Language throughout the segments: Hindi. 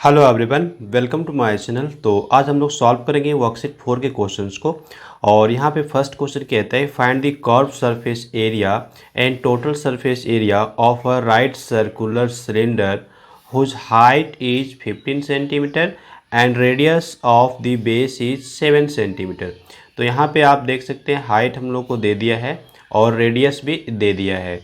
Hello everyone, welcome to my channel. तो आज हम लोग सॉल्व करेंगे वर्कशीट 4 के क्वेश्चंस को। और यहाँ पे फर्स्ट क्वेश्चन कहता है find the curve surface area and total surface area of a right circular cylinder whose height is 15 centimetre and radius of the base is 7 centimetre. तो यहाँ पे आप देख सकते हैं हाइट हम लोग को दे दिया है और रेडियस भी दे दिया है।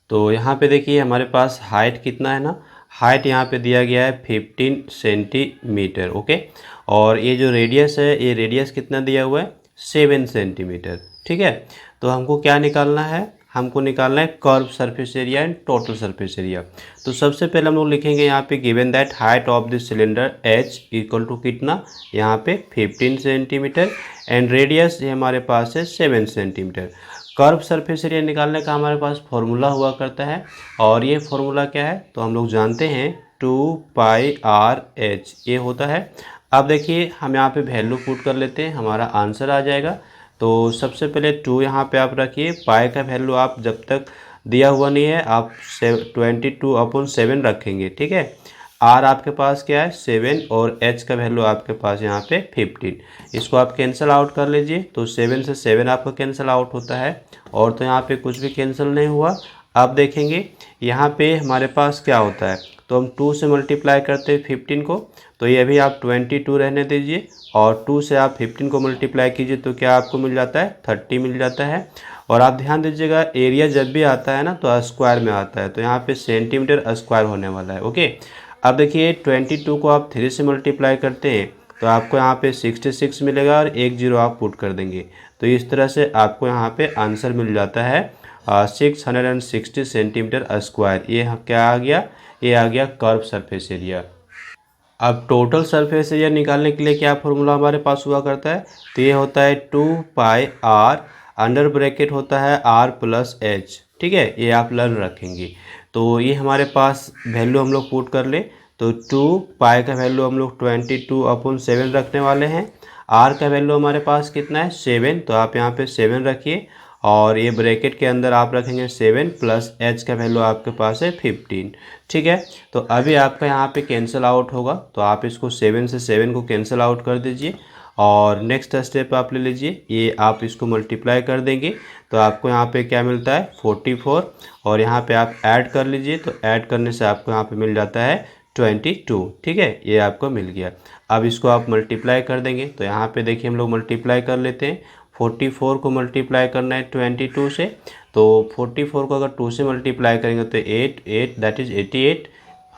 तो यहाँ पे देखिए हमारे पास हाइट कितना है ना, हाइट यहाँ पे दिया गया है 15 सेंटीमीटर। ओके, और ये जो रेडियस है, ये रेडियस कितना दिया हुआ है 7 सेंटीमीटर। ठीक है, तो हमको क्या निकालना है, हमको निकालना है curve surface area and total surface area. तो सबसे पहले हम लोग लिखेंगे यहाँ पे given that height of the cylinder H equal to कितना, यहाँ पे 15 सेंटीमीटर एंड रेडियस ये हमारे पास है 7 सेंटीमीटर। कर्व सरफेस एरिया निकालने का हमारे पास फॉर्मूला हुआ करता है, और ये फॉर्मूला क्या है तो हम लोग जानते हैं 2πr/h ये होता है। अब देखिए हम यहाँ पे वैल्यू पुट कर लेते हैं, हमारा आंसर आ जाएगा। तो सबसे पहले 2 यहाँ पे आप रखिए, पाई का वैल्यू आप जब तक दिया हुआ नहीं है आप 22/7 रखेंगे। ठीक है, आर आपके पास क्या है 7 और एच का वैल्यू आपके पास यहाँ पे 15। इसको आप कैंसिल आउट कर लीजिए, तो 7 से 7 आपका कैंसिल आउट होता है, और तो यहाँ पे कुछ भी कैंसिल नहीं हुआ। अब देखेंगे यहाँ पे हमारे पास क्या होता है, तो हम 2 से मल्टीप्लाई करते हैं 15 को, तो ये भी आप 22 रहने दीजिए, और 2 से आप 15 को मल्टीप्लाई कीजिए तो क्या आपको मिल जाता है 30 मिल जाता है। और आप ध्यान दीजिएगा एरिया जब भी आता है ना तो स्क्वायर में आता है, तो यहाँ पे सेंटीमीटर स्क्वायर होने वाला है। ओके, अब देखिए 22 को आप 3 से मल्टीप्लाई करते हैं तो आपको यहाँ पे 66 मिलेगा, और एक जीरो आप पुट कर देंगे, तो इस तरह से आपको यहाँ पे आंसर मिल जाता है 660 सेंटीमीटर स्क्वायर। ये क्या आ गया, ये आ गया कर्व सरफेस एरिया। अब टोटल सरफेस एरिया निकालने के लिए क्या फॉर्मूला हमारे पास हुआ करता है, तो ये होता है 2πr, अंडर ब्रैकेट होता है r+h। ठीक है, ये आप लर्न रखेंगे। तो ये हमारे पास वैल्यू हम लोग पुट कर ले, तो 2π का वैल्यू हम लोग 22/7 रखने वाले हैं। r का वैल्यू हमारे पास कितना है 7, तो आप यहाँ पे 7 रखिए, और ये ब्रैकेट के अंदर आप रखेंगे 7 प्लस h का वैल्यू आपके पास है 15। ठीक है, तो अभी आपका यहाँ पे कैंसिल आउट होगा, तो आप इसको 7 से 7 को कैंसिल आउट कर दीजिए, और नेक्स्ट स्टेप आप ले लीजिए, ये आप इसको मल्टीप्लाई कर देंगे तो आपको यहाँ पे क्या मिलता है 44, और यहाँ पे आप ऐड कर लीजिए, तो ऐड करने से आपको यहाँ पे मिल जाता है 22। ठीक है, ये आपको मिल गया। अब इसको आप मल्टीप्लाई कर देंगे, तो यहाँ पे देखिए हम लोग मल्टीप्लाई कर लेते हैं। 44 को मल्टीप्लाई करना है 22 से, तो 44 को अगर 2 से मल्टीप्लाई करेंगे तो 8 8 दैट इज़ 88।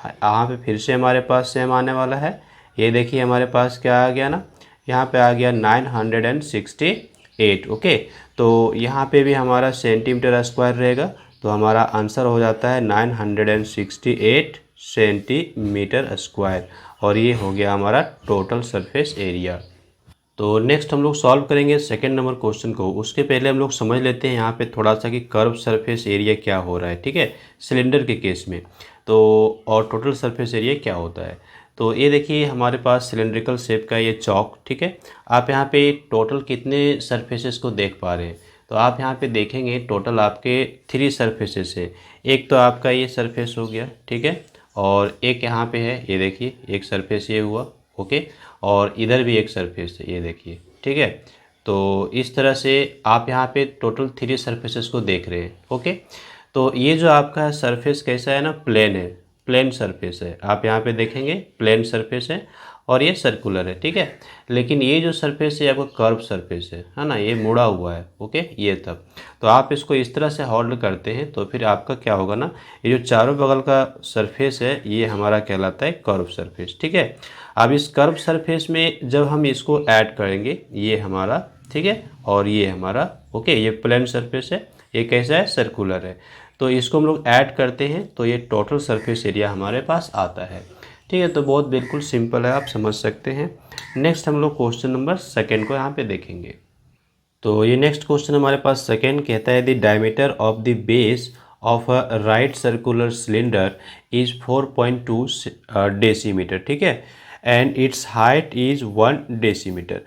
यहाँ पे फिर से हमारे पास सेम आने वाला है। ये देखिए हमारे पास क्या आ गया ना, यहाँ पे आ गया 968। ओके, तो यहाँ पे भी हमारा सेंटीमीटर स्क्वायर रहेगा, तो हमारा आंसर हो जाता है 968 सेंटीमीटर स्क्वायर, और ये हो गया हमारा टोटल सरफेस एरिया। तो नेक्स्ट हम लोग सॉल्व करेंगे सेकेंड नंबर क्वेश्चन को। उसके पहले हम लोग समझ लेते हैं यहाँ पे थोड़ा सा कि कर्व सरफेस एरिया क्या हो रहा है। ठीक है, सिलेंडर के केस में, तो और टोटल सरफेस एरिया क्या होता है। तो ये देखिए हमारे पास सिलेंड्रिकल शेप का ये चौक। ठीक है, आप यहाँ पे टोटल कितने सरफेसेस को देख पा रहे हैं, तो आप यहाँ पे देखेंगे टोटल आपके 3 सरफेसेस है। एक तो आपका ये सरफेस हो गया, ठीक है, और एक यहाँ पे है, ये देखिए एक सरफेस ये हुआ। ओके, और इधर भी एक सरफेस है, ये देखिए। ठीक है, तो इस तरह से आप यहाँ पे टोटल 3 सरफेसेस को देख रहे हैं। ओके, तो ये जो आपका सरफेस कैसा है ना, प्लेन है, प्लेन सरफेस है। आप यहाँ पे देखेंगे प्लेन सरफेस है, और ये सर्कुलर है। ठीक है, लेकिन ये जो सरफेस है आपका कर्व सरफेस है ना, ये मुड़ा हुआ है। ओके, ये तब तो आप इसको इस तरह से होल्ड करते हैं, तो फिर आपका क्या होगा ना, ये जो चारों बगल का सरफेस है ये हमारा कहलाता है कर्व सरफेस। ठीक है, अब इस कर्व सरफेस में जब हम इसको ऐड करेंगे, ये हमारा, ठीक है, और ये हमारा, ओके, ये प्लेन सरफेस है, ये कैसा है सर्कुलर है, तो इसको हम लोग ऐड करते हैं तो ये टोटल सरफेस एरिया हमारे पास आता है। ठीक है, तो बहुत बिल्कुल सिंपल है, आप समझ सकते हैं। नेक्स्ट हम लोग क्वेश्चन नंबर सेकेंड को यहाँ पे देखेंगे। तो ये नेक्स्ट क्वेश्चन हमारे पास सेकेंड कहता है the diameter of the base of a right circular cylinder is 4.2 decimetre. ठीक है, and it's height is 1 decimetre.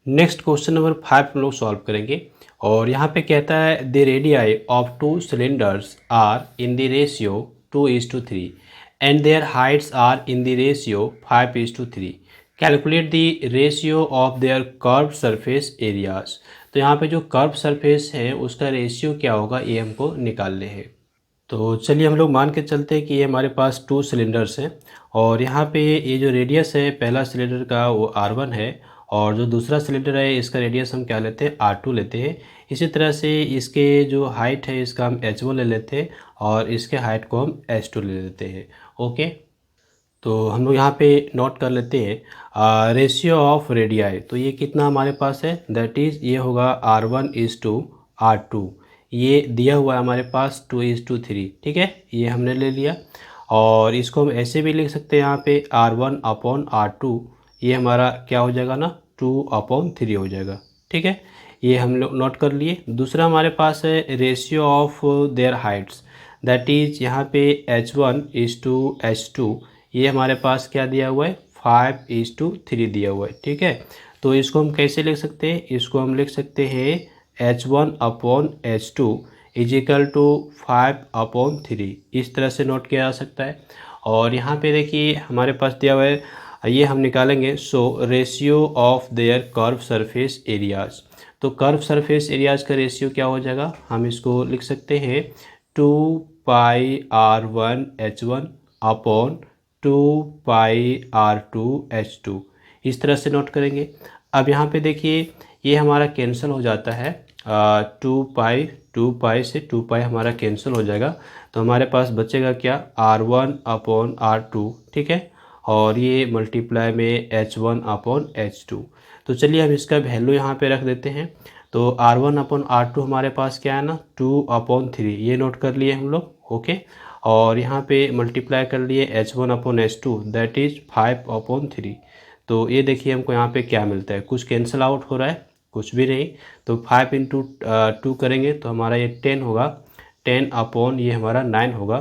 Next question number 5 हम लोग सॉल्व करेंगे और यहाँ पे कहता है the radii of two cylinders are in the ratio 2:3 and their heights are in the ratio 5:3। Calculate the ratio of their curve surface areas. तो यहाँ पे जो कर्व सरफेस है उसका रेशियो क्या होगा ये हमको निकालने हैं। तो चलिए हम लोग मान के चलते हैं कि ये हमारे पास 2 सिलेंडर्स हैं और यहाँ पे ये जो रेडियस है पहला सिलेंडर का वो R1 है और जो दूसरा सिलेंडर है इसका रेडियस हम क्या लेते हैं R2 लेते हैं। इसी तरह से इसके जो हाइट है इसका हम H1 ले लेते हैं और इसके हाइट को हम H2 ले लेते हैं। ओके, तो हम लोग यहाँ पे नोट कर लेते हैं रेशियो ऑफ रेडियाई। तो ये कितना हमारे पास है, दैट इज़ ये होगा R1:R2। ये दिया हुआ है हमारे पास 2:3, ठीक है, ये हमने ले लिया। और इसको हम ऐसे भी लिख सकते हैं यहाँ पे R1/R2, ये हमारा क्या हो जाएगा ना 2/3 हो जाएगा, ठीक है, ये हम लोग नोट कर लिए। दूसरा हमारे पास है ratio of there Heights, that is यहाँ पे H1:H2, ये हमारे पास क्या दिया हुआ है 5:3 दिया हुआ है, ठीक है। तो इसको हम कैसे लिख सकते हैं, इसको हम लिख सकते हैं H1/H2 इज इक्वल टू 5/3, इस तरह से नोट किया जा सकता है। और यहाँ पे देखिए हमारे पास दिया हुआ है, ये हम निकालेंगे। So ratio of their curve surface areas. तो कर्व सरफेस एरियाज का रेशियो क्या हो जाएगा, हम इसको लिख सकते हैं 2πr1H1/2πr2H2, इस तरह से नोट करेंगे। अब यहाँ पे देखिए ये हमारा कैंसिल हो जाता है, 2 से 2 हमारा कैंसिल हो जाएगा। तो हमारे पास बचेगा क्या R1/R2, ठीक है, और ये मल्टीप्लाई में H1/H2। तो चलिए हम इसका वैल्यू यहाँ पे रख देते हैं। तो R1/R2 हमारे पास क्या है ना 2/3, ये नोट कर लिए हम लोग, ओके। और यहाँ पे मल्टीप्लाई कर लिए H1/H2, दैट इज़ 5/3। तो ये देखिए हमको यहाँ पे क्या मिलता है, कुछ कैंसिल आउट हो रहा है, कुछ भी नहीं। तो 5 × 2 करेंगे तो हमारा ये 10 होगा, 10 ये हमारा 9 होगा।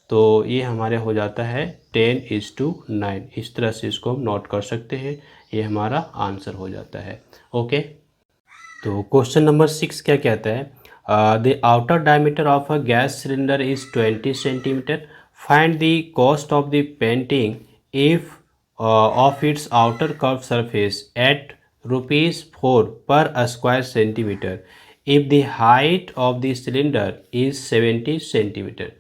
तो ये हमारे हो जाता है 10:9, इस तरह से इसको हम नोट कर सकते हैं, ये हमारा आंसर हो जाता है। ओके, तो क्वेश्चन नंबर 6 क्या कहता है, the outer diameter of a gas cylinder is 20 centimetre, find the cost of the painting if of its outer curved surface at ₹4 per square centimeter if the height of the cylinder is 70 centimetre.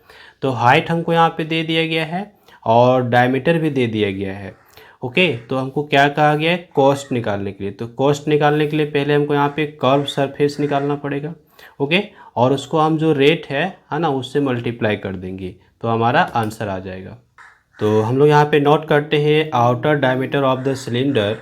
तो हाइट हमको यहाँ पे दे दिया गया है और डायमीटर भी दे दिया गया है, ओके। तो हमको क्या कहा गया है, कॉस्ट निकालने के लिए। तो कॉस्ट निकालने के लिए पहले हमको यहाँ पे कर्व सरफेस निकालना पड़ेगा, ओके, और उसको हम जो रेट है ना उससे मल्टीप्लाई कर देंगे तो हमारा आंसर आ जाएगा। तो हम लोग यहाँ पे नोट करते हैं outer diameter of the cylinder,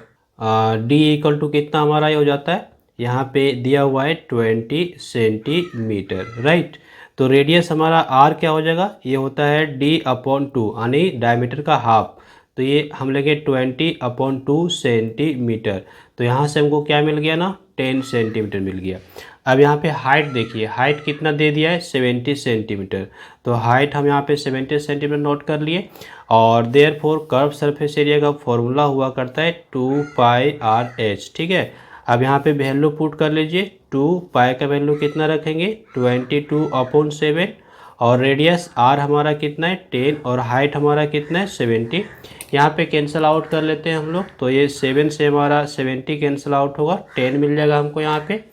D equal to कितना हमारा ये हो जाता है, यहाँ पे दिया हुआ है 20 सेंटीमीटर, राइट। तो रेडियस हमारा आर क्या हो जाएगा, ये होता है D/2 यानी डायमीटर का हाफ। तो ये हम लेंगे 20/2 सेंटीमीटर। तो यहाँ से हमको क्या मिल गया ना 10 सेंटीमीटर मिल गया। अब यहाँ पे हाइट देखिए, हाइट कितना दे दिया है 70 सेंटीमीटर। तो हाइट हम यहाँ पे 70 सेंटीमीटर नोट कर लिए। और देयरफॉर कर्व सरफेस एरिया का फॉर्मूला हुआ करता है 2πRH, ठीक है। अब यहाँ पे वैल्यू पुट कर लीजिए, 2π का वैल्यू कितना रखेंगे 22/7 और रेडियस r हमारा कितना है 10 और हाइट हमारा कितना है 70। यहाँ पे कैंसिल आउट कर लेते हैं हम लोग, तो ये 7 से हमारा 70 कैंसिल आउट होगा, 10 मिल जाएगा हमको यहाँ पे।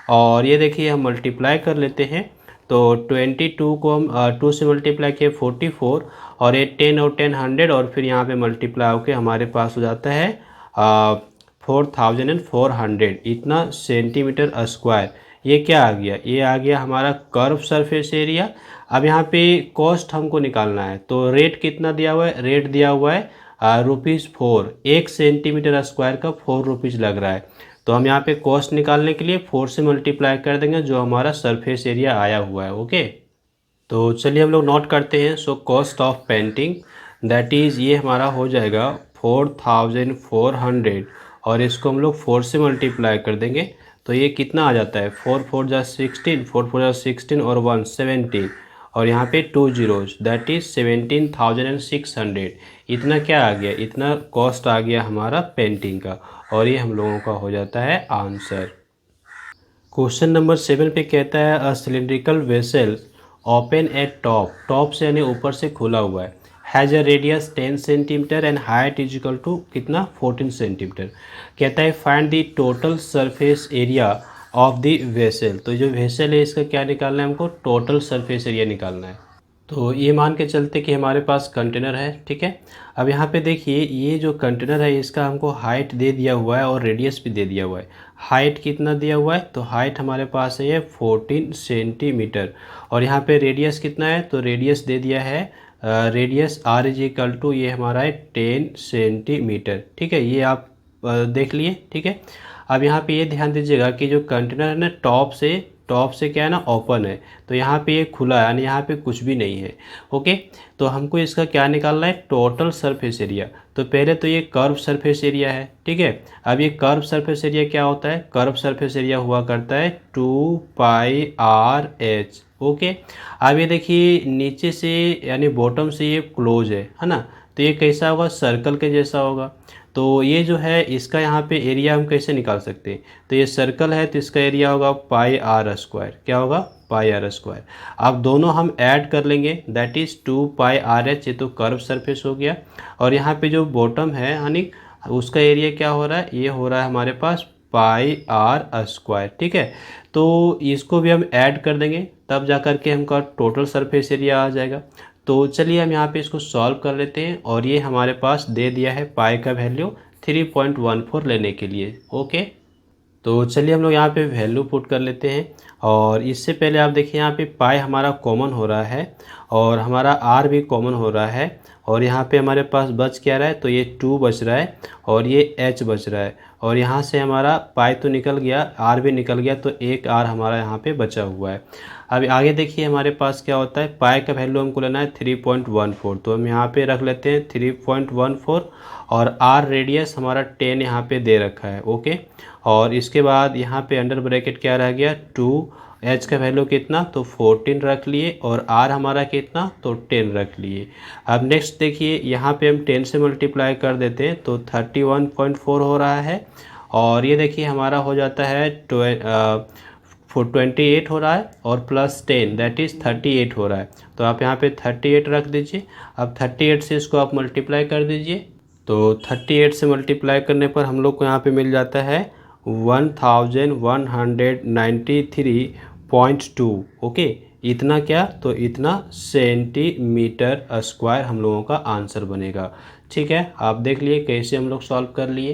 और ये देखिए हम मल्टीप्लाई कर लेते हैं, तो 22 को हम 2 से मल्टीप्लाई किए 44 और ये 10 और 10 100 और फिर यहाँ पे मल्टीप्लाई होके हमारे पास हो जाता है 4400 इतना सेंटीमीटर स्क्वायर। ये क्या आ गया, ये आ गया हमारा कर्व सरफेस एरिया। अब यहाँ पे कॉस्ट हमको निकालना है, तो रेट कितना दिया हुआ है, रेट दिया हुआ है ₹4, 1 सेंटीमीटर स्क्वायर का 4 रुपीज़ लग रहा है। तो हम यहाँ पे कॉस्ट निकालने के लिए 4 से मल्टीप्लाई कर देंगे जो हमारा सरफेस एरिया आया हुआ है, ओके। तो चलिए हम लोग नोट करते हैं। So cost of painting that is ये हमारा हो जाएगा 4400 और इसको हम लोग 4 से मल्टीप्लाई कर देंगे तो ये कितना आ जाता है 4 4 जा 16, 4 4 जा 16 और 1 17 और यहाँ पे 2 zeros दैट इज़ 17,600। इतना क्या आ गया, इतना कॉस्ट आ गया हमारा पेंटिंग का। और ये हम लोगों का हो जाता है आंसर। क्वेश्चन नंबर 7 पे कहता है a cylindrical vessel open at top, top से यानी ऊपर से खुला हुआ है, has a radius 10 centimetre and height is equal to कितना 14 सेंटीमीटर। कहता है find the total surface area of the vessel. तो जो वेसल है इसका क्या निकालना है, हमको टोटल सरफेस एरिया निकालना है। तो ये मान के चलते कि हमारे पास कंटेनर है, ठीक है। अब यहाँ पे देखिए ये जो कंटेनर है इसका हमको हाइट दे दिया हुआ है और रेडियस भी दे दिया हुआ है। हाइट कितना दिया हुआ है, तो हाइट हमारे पास है ये 14 सेंटीमीटर, और यहाँ पे रेडियस कितना है, तो रेडियस दे दिया है radius R is equal to ये हमारा है 10 सेंटीमीटर, ठीक है। ये आप देख लिए, ठीक है। अब यहाँ पे ये ध्यान दीजिएगा कि जो कंटेनर है ना टॉप से क्या है ना ओपन है, तो यहाँ पे ये खुला है यानी यहाँ पे कुछ भी नहीं है, ओके। तो हमको इसका क्या निकालना है, टोटल सरफेस एरिया। तो पहले तो ये कर्व सरफेस एरिया है, ठीक है। अब ये कर्व सरफेस एरिया क्या होता है, कर्व सरफेस एरिया हुआ करता है 2πr/h, ओके। अब ये देखिए नीचे से यानी बॉटम से ये क्लोज है ना, तो ये कैसा होगा, सर्कल के जैसा होगा। तो ये जो है इसका यहाँ पे एरिया हम कैसे निकाल सकते हैं, तो ये सर्कल है तो इसका एरिया होगा πr², क्या होगा πr²। अब दोनों हम ऐड कर लेंगे, दैट इज़ 2πrh, ये तो कर्व सरफेस हो गया, और यहाँ पे जो बॉटम है यानी उसका एरिया क्या हो रहा है, ये हो रहा है हमारे पास πr², ठीक है। तो इसको भी हम ऐड कर देंगे तब जा कर के हमका टोटल सरफेस एरिया आ जाएगा। तो चलिए हम यहाँ पे इसको सॉल्व कर लेते हैं, और ये हमारे पास दे दिया है पाई का वैल्यू 3.14 लेने के लिए, ओके। तो चलिए हम लोग यहाँ पे वैल्यू पुट कर लेते हैं, और इससे पहले आप देखिए यहाँ पे पाई हमारा कॉमन हो रहा है और हमारा आर भी कॉमन हो रहा है, और यहाँ पे हमारे पास बच क्या रहा है, तो ये 2 बच रहा है और ये h बच रहा है, और यहाँ से हमारा पाई तो निकल गया, आर भी निकल गया, तो एक आर हमारा यहाँ पे बचा हुआ है। अब आगे देखिए हमारे पास क्या होता है, पाई का वैल्यू हमको लेना है 3.14, तो हम यहाँ पे रख लेते हैं 3.14, और आर रेडियस हमारा 10 यहाँ पे दे रखा है, ओके। और इसके बाद यहाँ पे अंडर ब्रैकेट क्या रह गया 2, एच का वैल्यू कितना, तो 14 रख लिए, और आर हमारा कितना, तो 10 रख लिए। अब नेक्स्ट देखिए यहाँ पे हम 10 से मल्टीप्लाई कर देते हैं तो 31.4 हो रहा है, और ये देखिए हमारा हो जाता है 28 हो रहा है, और प्लस 10 दैट इज़ 38 हो रहा है। तो आप यहाँ पे 38 रख दीजिए। अब 38 से इसको आप मल्टीप्लाई कर दीजिए, तो 38 से मल्टीप्लाई करने पर हम लोग को यहाँ पे मिल जाता है 1193.2, ओके। इतना क्या, तो इतना सेंटीमीटर स्क्वायर हम लोगों का आंसर बनेगा, ठीक है। आप देख लिए कैसे हम लोग सॉल्व कर लिए।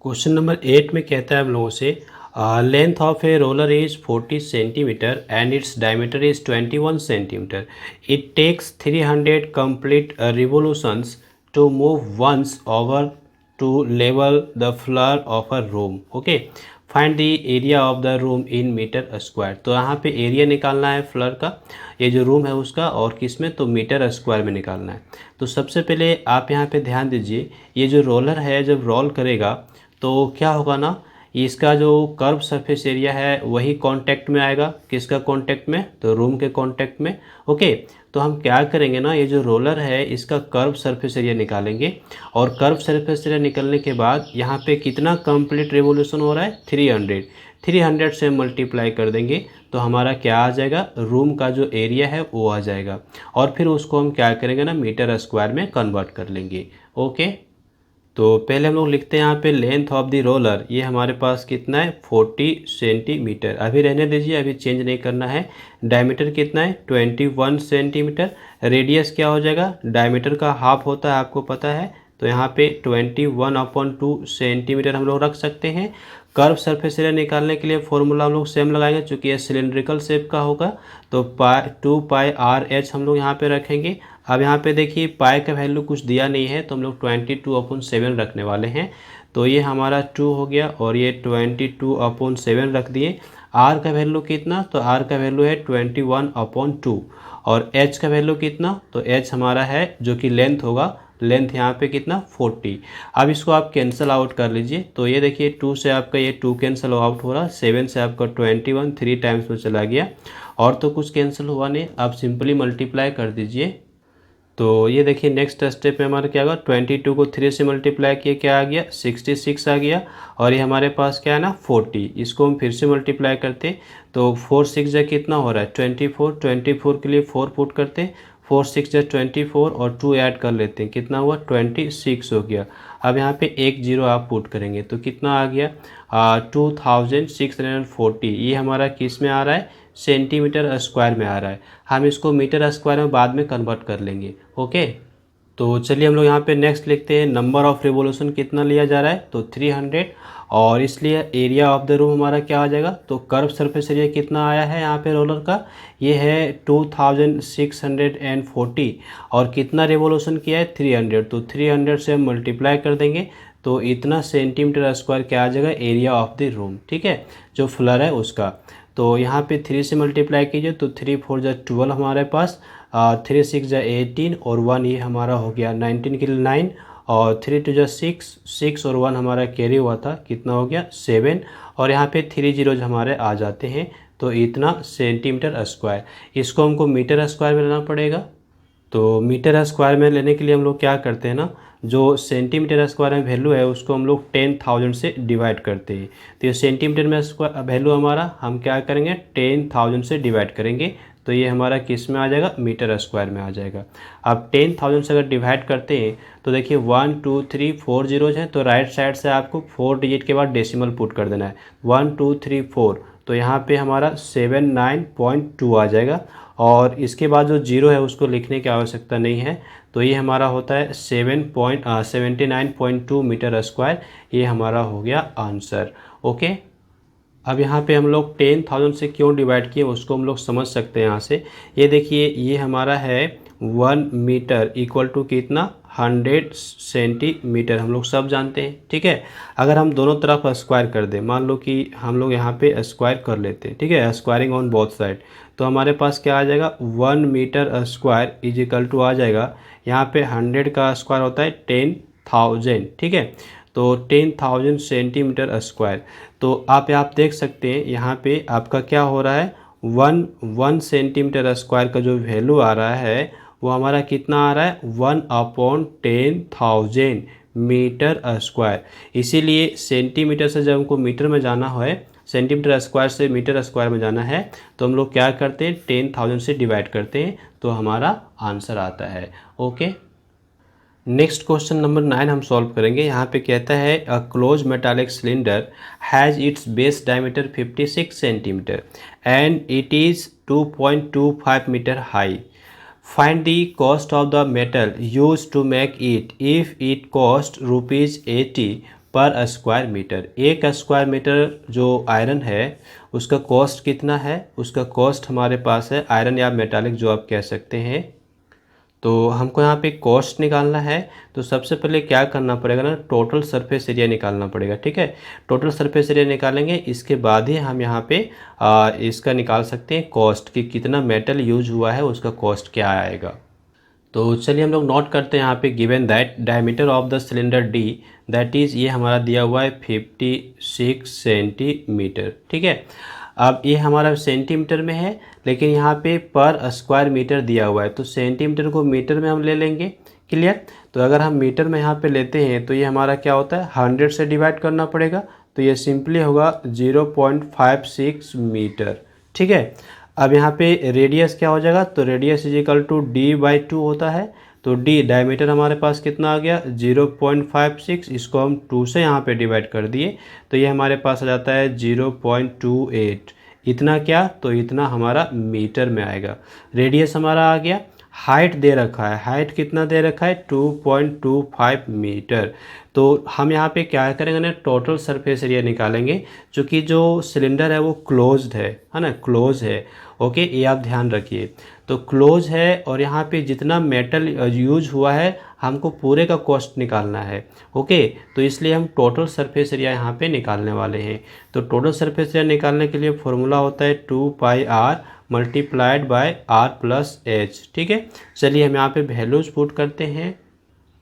क्वेश्चन नंबर 8 में कहता है हम लोगों से length of a roller is 40 centimetre and its diameter is 21 centimetre. It takes 300 complete revolutions to move once over to level the floor of a room, okay. Find the area of the room in meter square। तो यहाँ पे एरिया निकालना है फ्लोर का, ये जो रूम है उसका, और किस में, तो मीटर स्क्वायर में निकालना है। तो सबसे पहले आप यहाँ पे ध्यान दीजिए, ये जो रोलर है जब रोल करेगा तो क्या होगा ना, इसका जो कर्व सरफेस एरिया है वही कांटेक्ट में आएगा, किसका कांटेक्ट में, तो रूम के कांटेक्ट में, ओके। तो हम क्या करेंगे ना, ये जो रोलर है इसका कर्व सरफेस एरिया निकालेंगे, और कर्व सरफेस एरिया निकलने के बाद यहाँ पे कितना कंप्लीट रिवोल्यूशन हो रहा है 300 से मल्टीप्लाई कर देंगे, तो हमारा क्या आ जाएगा, रूम का जो एरिया है वो आ जाएगा, और फिर उसको हम क्या करेंगे ना, मीटर स्क्वायर में कन्वर्ट कर लेंगे, ओके। तो पहले हम लोग लिखते हैं यहाँ पे लेंथ ऑफ द रोलर, ये हमारे पास कितना है 40 सेंटीमीटर, अभी रहने दीजिए, अभी चेंज नहीं करना है। डायमीटर कितना है 21 सेंटीमीटर। रेडियस क्या हो जाएगा, डायमीटर का हाफ होता है आपको पता है, तो यहाँ पे 21/2 सेंटीमीटर हम लोग रख सकते हैं। कर्व सरफेस एरिया निकालने के लिए फॉर्मूला हम लोग सेम लगाएंगे, चूँकि ये सिलेंड्रिकल शेप का होगा, तो 2πr/h हम लोग यहाँ पे रखेंगे। अब यहाँ पे देखिए पाई का वैल्यू कुछ दिया नहीं है, तो हम लोग 22/7 रखने वाले हैं, तो ये हमारा 2 हो गया, और ये 22/7 रख दिए। आर का वैल्यू कितना, तो आर का वैल्यू है 21/2, और एच का वैल्यू कितना, तो एच हमारा है जो कि लेंथ होगा, लेंथ यहाँ पे कितना 40। अब इसको आप कैंसिल आउट कर लीजिए, तो ये देखिए 2 से आपका ये 2 कैंसिल आउट हो रहा, 7 से आपका 21, 3 टाइम्स में चला गया, और तो कुछ कैंसिल हुआ नहीं। आप सिंपली मल्टीप्लाई कर दीजिए, तो ये देखिए नेक्स्ट स्टेप में हमारा क्या होगा, 22 को 3 से मल्टीप्लाई किए क्या आ गया, 66 आ गया। और ये हमारे पास क्या है ना 40, इसको हम फिर से मल्टीप्लाई करते तो 4 6 जा कितना हो रहा है 24, 24 के लिए 4 पुट करते, 4 6 जा 24 और 2 ऐड कर लेते हैं, कितना हुआ 26 हो गया। अब यहाँ पे एक जीरो आप पुट करेंगे तो कितना आ गया 2640। ये हमारा किस में आ रहा है, सेंटीमीटर स्क्वायर में आ रहा है। हम इसको मीटर स्क्वायर में बाद में कन्वर्ट कर लेंगे। ओके, तो चलिए हम लोग यहाँ पे नेक्स्ट लिखते हैं, नंबर ऑफ़ रिवोल्यूशन कितना लिया जा रहा है तो 300, और इसलिए एरिया ऑफ द रूम हमारा क्या आ जाएगा, तो कर्व सरफेस एरिया कितना आया है यहाँ पे रोलर का, ये है 2640, और कितना रिवोल्यूशन किया है 300, तो 300 से हम मल्टीप्लाई कर देंगे तो इतना सेंटीमीटर स्क्वायर क्या आ जाएगा, एरिया ऑफ द रूम। ठीक है, जो फ्लोर है उसका। तो यहाँ पे 3 से मल्टीप्लाई कीजिए तो 3 4 जा 12 हमारे पास, 3 6 जा 18 और 1 ये हमारा हो गया 19 के लिए 9, और 3 2 जा 6, 6 और 1 हमारा कैरी हुआ था, कितना हो गया 7, और यहाँ पे 3 जीरोज हमारे आ जाते हैं, तो इतना सेंटीमीटर स्क्वायर। इसको हमको मीटर स्क्वायर में लेना पड़ेगा। तो मीटर स्क्वायर में लेने के लिए हम लोग क्या करते हैं ना, जो सेंटीमीटर स्क्वायर में वैल्यू है उसको हम लोग 10,000 से डिवाइड करते हैं। तो ये सेंटीमीटर में स्क्वायर वैल्यू हमारा हम क्या करेंगे 10,000 से डिवाइड करेंगे, तो ये हमारा किस में आ जाएगा, मीटर स्क्वायर में आ जाएगा। अब 10,000 से अगर डिवाइड करते हैं तो देखिए 1 2 3 4 जीरोज हैं, तो राइट साइड से आपको 4 डिजिट के बाद डेसिमल पुट कर देना है, 1 2 3 4, तो यहाँ पे हमारा 79.2 आ जाएगा। और इसके बाद जो जीरो है उसको लिखने की आवश्यकता नहीं है, तो ये हमारा होता है 79.2 मीटर स्क्वायर। ये हमारा हो गया आंसर। ओके, अब यहाँ पे हम लोग 10,000 से क्यों डिवाइड किए उसको हम लोग समझ सकते हैं यहाँ से। ये देखिए ये हमारा है 1 मीटर इक्वल टू कितना 100 सेंटीमीटर, हम लोग सब जानते हैं। ठीक है, अगर हम दोनों तरफ स्क्वायर कर दें, मान लो कि हम लोग यहाँ पे स्क्वायर कर लेते हैं, ठीक है, स्क्वायरिंग ऑन बोथ साइड, तो हमारे पास क्या आ जाएगा 1 metre square is equal to आ जाएगा, यहाँ पे 100 का स्क्वायर होता है 10,000। ठीक है, तो 10,000 सेंटीमीटर स्क्वायर। तो आप देख सकते हैं यहाँ पे आपका क्या हो रहा है, 1 सेंटीमीटर स्क्वायर का जो वैल्यू आ रहा है वो हमारा कितना आ रहा है 1/10,000 मीटर स्क्वायर। इसीलिए सेंटीमीटर से जब हमको मीटर में जाना है, सेंटीमीटर स्क्वायर से मीटर स्क्वायर में जाना है, तो हम लोग क्या करते हैं 10,000 से डिवाइड करते हैं, तो हमारा आंसर आता है। ओके, नेक्स्ट क्वेश्चन नंबर 9 हम सॉल्व करेंगे। यहाँ पे कहता है a close metallic cylinder has its base diameter 56 centimetre and it is 2.25 metre high. Find the cost of the metal use to make it if it cost ₹80 per square metre. एक स्क्वायर मीटर जो आयरन है उसका कॉस्ट कितना है, उसका कॉस्ट हमारे पास है, आयरन या मेटालिक जो आप कह सकते हैं। तो हमको यहाँ पे कॉस्ट निकालना है, तो सबसे पहले क्या करना पड़ेगा ना, टोटल सरफेस एरिया निकालना पड़ेगा। ठीक है, टोटल सरफेस एरिया निकालेंगे, इसके बाद ही हम यहाँ पे इसका निकाल सकते हैं कॉस्ट कि कितना मेटल यूज हुआ है, उसका कॉस्ट क्या आएगा। तो चलिए हम लोग नोट करते हैं यहाँ पे, given that diameter of the cylinder D that is, ये हमारा दिया हुआ है 56 सेंटीमीटर। ठीक है, अब ये हमारा सेंटीमीटर में है, लेकिन यहाँ पे पर स्क्वायर मीटर दिया हुआ है, तो सेंटीमीटर को मीटर में हम ले लेंगे। क्लियर, तो अगर हम मीटर में यहाँ पे लेते हैं तो ये हमारा क्या होता है 100 से डिवाइड करना पड़ेगा, तो ये सिंपली होगा 0.56 मीटर। ठीक है, अब यहाँ पे रेडियस क्या हो जाएगा, तो radius is equal to D/2 होता है, तो डी डायमीटर हमारे पास कितना आ गया 0.56, इसको हम 2 से यहाँ पे डिवाइड कर दिए, तो ये हमारे पास आ जाता है 0.28। इतना क्या, तो इतना हमारा मीटर में आएगा। रेडियस हमारा आ गया, हाइट दे रखा है, हाइट कितना दे रखा है 2.25 मीटर। तो हम यहाँ पे क्या करेंगे ना, टोटल सरफेस एरिया निकालेंगे, क्योंकि जो सिलेंडर है वो क्लोज्ड है ना, क्लोज है। ओके, ये आप ध्यान रखिए, तो क्लोज है, और यहाँ पे जितना मेटल यूज हुआ है हमको पूरे का कॉस्ट निकालना है। ओके, तो इसलिए हम टोटल सरफेस एरिया यहाँ पे निकालने वाले हैं। तो टोटल सरफेस एरिया निकालने के लिए फॉर्मूला होता है 2πr मल्टीप्लाइड बाय r+h। ठीक है, चलिए हम यहाँ पे वैल्यूज पुट करते हैं।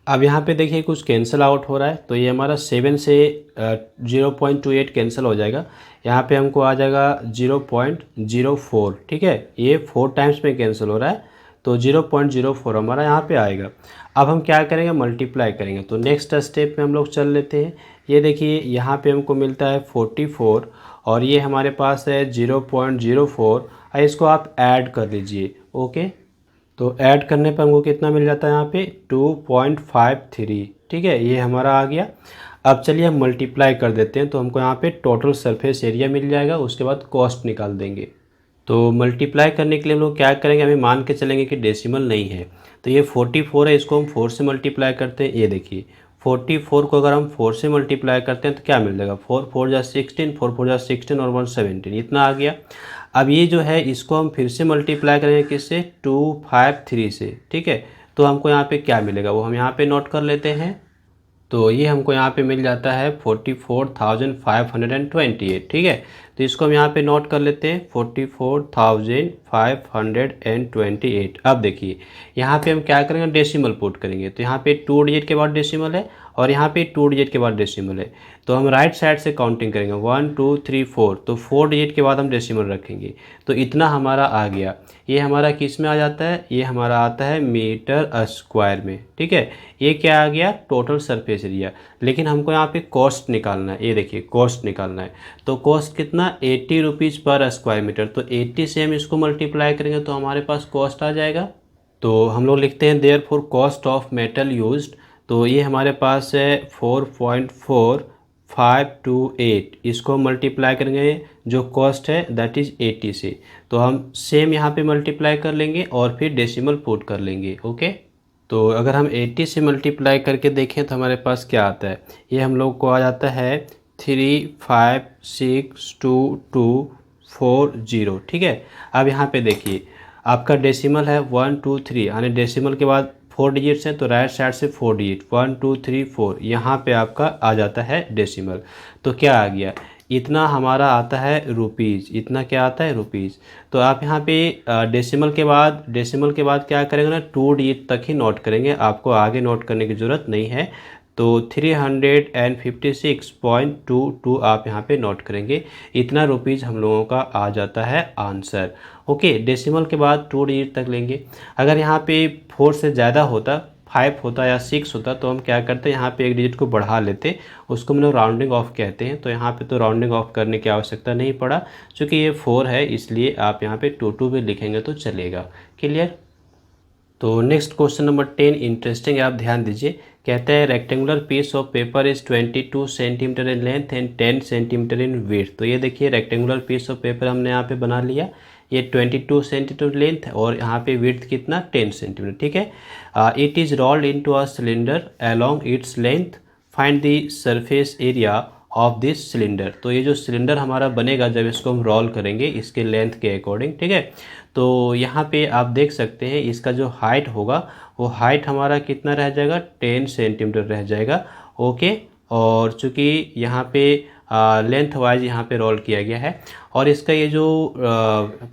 अब यहाँ पे देखिए कुछ कैंसिल आउट हो रहा है, तो ये हमारा 7 से 0.28 कैंसिल हो जाएगा, यहाँ पे हमको आ जाएगा 0.04। ठीक है, ये 4 टाइम्स में कैंसिल हो रहा है, तो 0.04 हमारा यहाँ पे आएगा। अब हम क्या करेंगे, मल्टीप्लाई करेंगे। तो नेक्स्ट स्टेप में हम लोग चल लेते हैं। ये देखिए यहाँ पे हमको मिलता है 44 और ये हमारे पास है 0.04। इसको आप ऐड कर लीजिए। ओके, तो ऐड करने पर हमको कितना मिल जाता है यहाँ पे 2.53। ठीक है, ये हमारा आ गया। अब चलिए हम मल्टीप्लाई कर देते हैं, तो हमको यहाँ पे टोटल सरफेस एरिया मिल जाएगा। उसके बाद कॉस्ट निकाल देंगे। तो मल्टीप्लाई करने के लिए हम लोग क्या करेंगे, हमें मान के चलेंगे कि डेसिमल नहीं है। तो ये 44 है, इसको हम 4 से मल्टीप्लाई करते हैं। ये देखिए 44 को अगर हम 4 से मल्टीप्लाई करते हैं तो क्या मिल जाएगा, 4 4 जा 16, 4 4 जा 16 और 117, इतना आ गया। अब ये जो है इसको हम फिर से मल्टीप्लाई करेंगे किससे, 253 से। ठीक है, तो हमको यहाँ पे क्या मिलेगा वो हम यहाँ पे नोट कर लेते हैं। तो ये हमको यहाँ पे मिल जाता है 44,528। ठीक है, तो इसको हम यहाँ पे नोट कर लेते हैं 44,528। अब देखिए यहाँ पे हम क्या करेंगे, डेसिमल पुट करेंगे। तो यहाँ पे 2 डिजिट के बाद डेसिमल है और यहाँ पे 2 डिजिट के बाद डेसिमल है। तो हम राइट साइड से काउंटिंग करेंगे 1 2 3 4, तो 4 डिजिट के बाद हम डेसिमल रखेंगे। तो इतना हमारा आ गया। ये हमारा किस में आ जाता है, ये हमारा आता है मीटर स्क्वायर में। ठीक है, ये क्या आ गया, टोटल सरफेस एरिया। लेकिन हमको यहाँ पे कॉस्ट निकालना है। ये देखिए कॉस्ट निकालना है, तो कॉस्ट कितना, 80 रुपीज़ पर स्क्वायर मीटर। तो 80 से हम इसको मल्टीप्लाई करेंगे तो हमारे पास कॉस्ट आ जाएगा। तो हम लोग लिखते हैं therefore cost of metal used. तो ये हमारे पास है 4.4528। इसको मल्टीप्लाई करेंगे, जो कॉस्ट है दैट इज़ 80 से। तो हम सेम यहाँ पे मल्टीप्लाई कर लेंगे और फिर डेसिमल पुट कर लेंगे। ओके, तो अगर हम 80 से मल्टीप्लाई करके देखें तो हमारे पास क्या आता है, ये हम लोग को आ जाता है 3562240। ठीक है, अब यहाँ पे देखिए आपका डेसिमल है 1 2 3, यानी डेसिमल के बाद 4 डिजिट्स हैं तो राइट साइड से 4 डिजिट 1 2 3 4, यहाँ पे आपका आ जाता है डेसिमल। तो क्या आ गया, इतना हमारा आता है रुपीज़। इतना क्या आता है, रुपीज़। तो आप यहाँ पे डेसिमल के बाद क्या करेंगे ना, 2 डिजिट तक ही नोट करेंगे, आपको आगे नोट करने की ज़रूरत नहीं है। तो 356.22 आप यहाँ पे नोट करेंगे। इतना रुपीज़ हम लोगों का आ जाता है आंसर। ओके, डेसिमल के बाद 2 डिजिट तक लेंगे। अगर यहाँ पे 4 से ज़्यादा होता, 5 होता या 6 होता, तो हम क्या करते हैं, यहाँ पे एक डिजिट को बढ़ा लेते, उसको हम लोग राउंडिंग ऑफ कहते हैं। तो यहाँ पे तो राउंडिंग ऑफ करने की आवश्यकता नहीं पड़ा, क्योंकि ये 4 है इसलिए आप यहाँ पे 2 भी लिखेंगे तो चलेगा। क्लियर। तो नेक्स्ट क्वेश्चन नंबर 10 इंटरेस्टिंग है, आप ध्यान दीजिए। कहता है rectangular piece of paper is 22 centimetre in length and 10 centimetre in width. तो ये देखिए रेक्टेंगुलर पीस ऑफ पेपर हमने यहाँ पे बना लिया। ये 22 सेंटीमीटर लेंथ और यहाँ पे विड्थ कितना, 10 सेंटीमीटर। ठीक है, it is rolled into a cylinder along its length, find the surface area of this cylinder. तो ये जो सिलेंडर हमारा बनेगा जब इसको हम रोल करेंगे इसके लेंथ के अकॉर्डिंग, ठीक है, तो यहाँ पे आप देख सकते हैं इसका जो हाइट होगा वो हाइट हमारा कितना रह जाएगा, 10 सेंटीमीटर रह जाएगा। ओके, और चूँकि यहाँ पे लेंथ वाइज यहाँ पे रोल किया गया है और इसका ये जो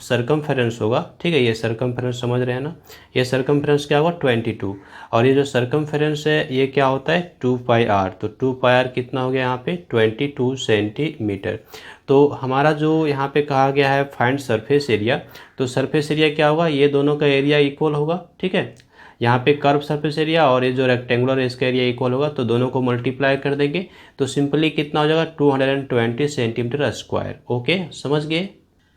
सरकमफेरेंस होगा, ठीक है, ये सरकमफेरेंस समझ रहे हैं ना, ये सरकमफेरेंस क्या होगा 22, और ये जो सरकमफेरेंस है ये क्या होता है 2πr। तो 2πr कितना हो गया यहाँ पे 22 सेंटीमीटर। तो हमारा जो यहाँ पे कहा गया है फाइंड सरफेस एरिया, तो सरफेस एरिया क्या होगा, ये दोनों का एरिया इक्वल होगा। ठीक है, यहाँ पे कर्व सरफेस एरिया और ये जो रेक्टेंगुलर है इसका एरिया इक्वल होगा, तो दोनों को मल्टीप्लाई कर देंगे तो सिंपली कितना हो जाएगा 220 सेंटीमीटर स्क्वायर। ओके, समझ गए।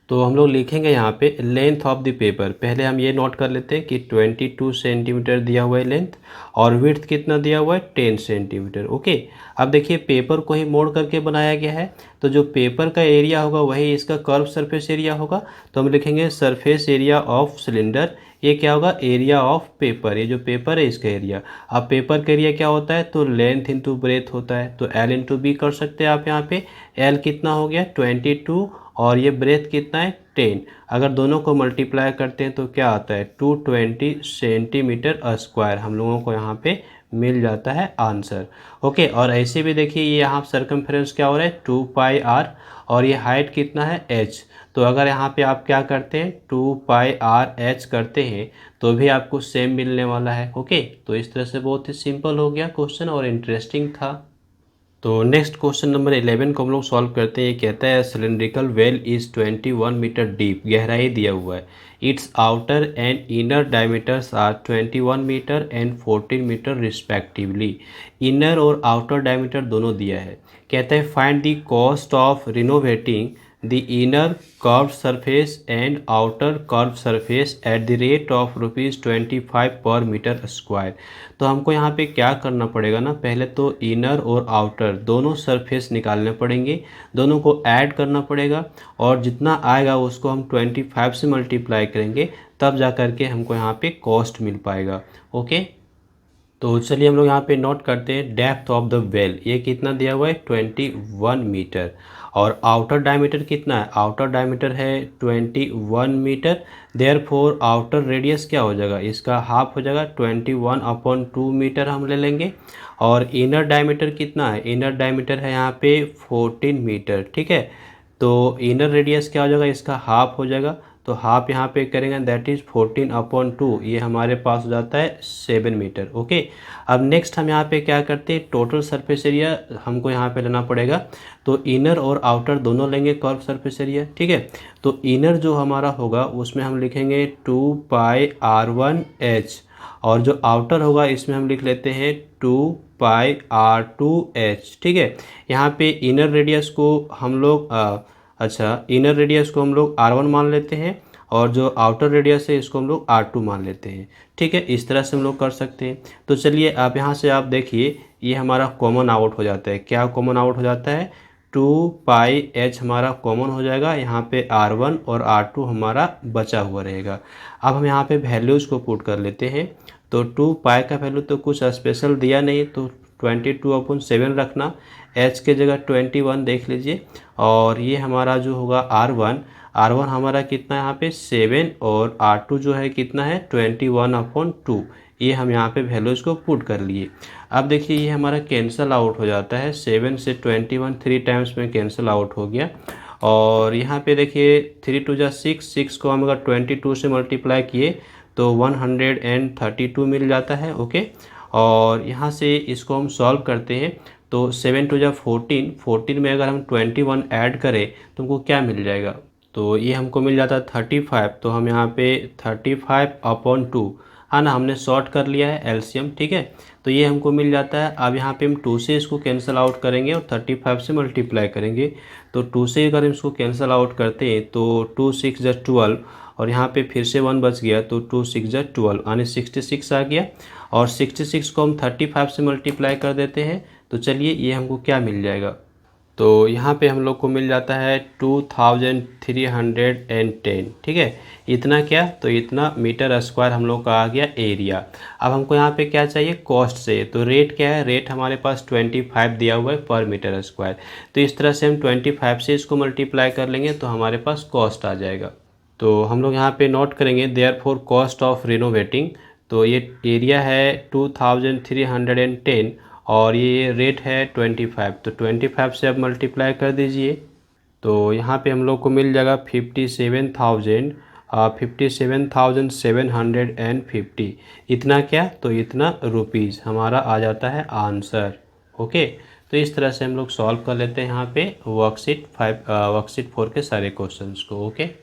तो हम लोग लिखेंगे यहाँ पे लेंथ ऑफ द पेपर। पहले हम ये नोट कर लेते हैं कि 22 सेंटीमीटर दिया हुआ है लेंथ और विड्थ कितना दिया हुआ है 10 सेंटीमीटर। ओके, अब देखिए पेपर को ही मोड़ करके बनाया गया है, तो जो पेपर का एरिया होगा वही इसका कर्व सरफेस एरिया होगा। तो हम लिखेंगे सरफेस एरिया ऑफ सिलेंडर, ये क्या होगा एरिया ऑफ पेपर, ये जो पेपर है इसका एरिया। अब पेपर का एरिया क्या होता है, तो लेंथ इंटू ब्रेथ होता है, तो एल इंटू बी कर सकते हैं आप। यहाँ पे एल कितना हो गया 22 और ये ब्रेथ कितना है 10। अगर दोनों को मल्टीप्लाई करते हैं तो क्या आता है 220 सेंटीमीटर स्क्वायर हम लोगों को यहाँ पे मिल जाता है आंसर। ओके, और ऐसे भी देखिए ये यहाँ सरकमफेरेंस क्या हो रहा है 2πr और ये हाइट कितना है h। तो अगर यहाँ पे आप क्या करते हैं 2πr h करते हैं तो भी आपको सेम मिलने वाला है। ओके, तो इस तरह से बहुत ही सिंपल हो गया क्वेश्चन और इंटरेस्टिंग था। तो नेक्स्ट क्वेश्चन नंबर 11 को हम लोग सॉल्व करते हैं। ये कहता है cylindrical well is 21 metre deep, गहराई दिया हुआ है। Its outer and inner diameters are 21 metre and 14 metre respectively. Inner और आउटर डायमीटर दोनों दिया है। कहता है find the cost of renovating the inner curve surface and outer curve surface at the rate of ₹25 per metre square. तो हमको यहाँ पे क्या करना पड़ेगा ना, पहले तो इनर और आउटर दोनों सरफेस निकालने पड़ेंगे, दोनों को ऐड करना पड़ेगा और जितना आएगा उसको हम 25 से मल्टीप्लाई करेंगे, तब जा कर के हमको यहाँ पे कॉस्ट मिल पाएगा। ओके, तो चलिए हम लोग यहाँ पे नोट करते हैं डेप्थ ऑफ द वेल। ये कितना दिया हुआ है 21 मीटर। और आउटर डायमीटर कितना है, आउटर डायमीटर है 21 मीटर। देयरफॉर आउटर रेडियस क्या हो जाएगा, इसका हाफ हो जाएगा 21/2 मीटर हम ले लेंगे। और इनर डायमीटर कितना है, इनर डायमीटर है यहाँ पे 14 मीटर। ठीक है, तो इनर रेडियस क्या हो जाएगा, इसका हाफ हो जाएगा। तो हाफ यहाँ पे करेंगे दैट इज़ 14/2, ये हमारे पास हो जाता है 7 मीटर। ओके, अब नेक्स्ट हम यहाँ पे क्या करते हैं, टोटल सरफेस एरिया हमको यहाँ पे लेना पड़ेगा। तो इनर और आउटर दोनों लेंगे कर्व सरफेस एरिया। ठीक है, तो इनर जो हमारा होगा उसमें हम लिखेंगे 2πr1h, और जो आउटर होगा इसमें हम लिख लेते हैं 2πr2h। ठीक है, यहाँ पे इनर रेडियस को हम लोग इनर रेडियस को हम लोग R1 मान लेते हैं और जो आउटर रेडियस है इसको हम लोग R2 मान लेते हैं। ठीक है, इस तरह से हम लोग कर सकते हैं। तो चलिए आप यहाँ से आप देखिए ये हमारा कॉमन आउट हो जाता है। क्या कॉमन आउट हो जाता है, 2πh हमारा कॉमन हो जाएगा, यहाँ पे R1 और R2 हमारा बचा हुआ रहेगा। अब हम यहाँ पे वैल्यूज़ को पुट कर लेते हैं। तो 2π का वैल्यू तो कुछ स्पेशल दिया नहीं, तो 22/7 रखना, h के जगह 21 देख लीजिए। और ये हमारा जो होगा R1 हमारा कितना है यहाँ पे 7, और R2 जो है कितना है 21/2। ये हम यहाँ पे वैल्यूज़ को पुट कर लिए। अब देखिए ये हमारा कैंसल आउट हो जाता है, 7 से 21 3 टाइम्स में कैंसल आउट हो गया। और यहाँ पे देखिए 3 2 6, 6 को हम अगर 22 से मल्टीप्लाई किए तो 132 मिल जाता है। ओके, और यहाँ से इसको हम सॉल्व करते हैं। तो 7 2 14, 14 में अगर हम 21 ऐड करें तो हमको क्या मिल जाएगा, तो ये हमको मिल जाता है 35। तो हम यहाँ पे 35/2 है ना, हमने शॉर्ट कर लिया है एलसीएम। ठीक है, तो ये हमको मिल जाता है। अब यहाँ पे हम 2 से इसको कैंसिल आउट करेंगे और 35 से मल्टीप्लाई करेंगे। तो 2 से अगर हम इसको कैंसिल आउट करते हैं तो 2 6 12, और यहाँ पे फिर से 1 बच गया तो 2 6 12 यानी 66 आ गया। और 66 को हम 35 से मल्टीप्लाई कर देते हैं। तो चलिए ये हमको क्या मिल जाएगा, तो यहाँ पे हम लोग को मिल जाता है 2310। ठीक है, इतना क्या, तो इतना मीटर स्क्वायर हम लोग का आ गया एरिया। अब हमको यहाँ पे क्या चाहिए, कॉस्ट से। तो रेट क्या है, रेट हमारे पास 25 दिया हुआ है पर मीटर स्क्वायर। तो इस तरह से हम 25 से इसको मल्टीप्लाई कर लेंगे तो हमारे पास कॉस्ट आ जाएगा। तो हम लोग यहाँ पे नोट करेंगे देयरफॉर कॉस्ट ऑफ रिनोवेटिंग। तो ये एरिया है 2310 और ये रेट है 25। तो 25 से अब मल्टीप्लाई कर दीजिए। तो यहाँ पे हम लोग को मिल जाएगा 57,750। इतना क्या, तो इतना रुपीज़ हमारा आ जाता है आंसर। ओके, तो इस तरह से हम लोग सॉल्व कर लेते हैं यहाँ पे वर्कशीट 4 के सारे क्वेश्चंस को। ओके।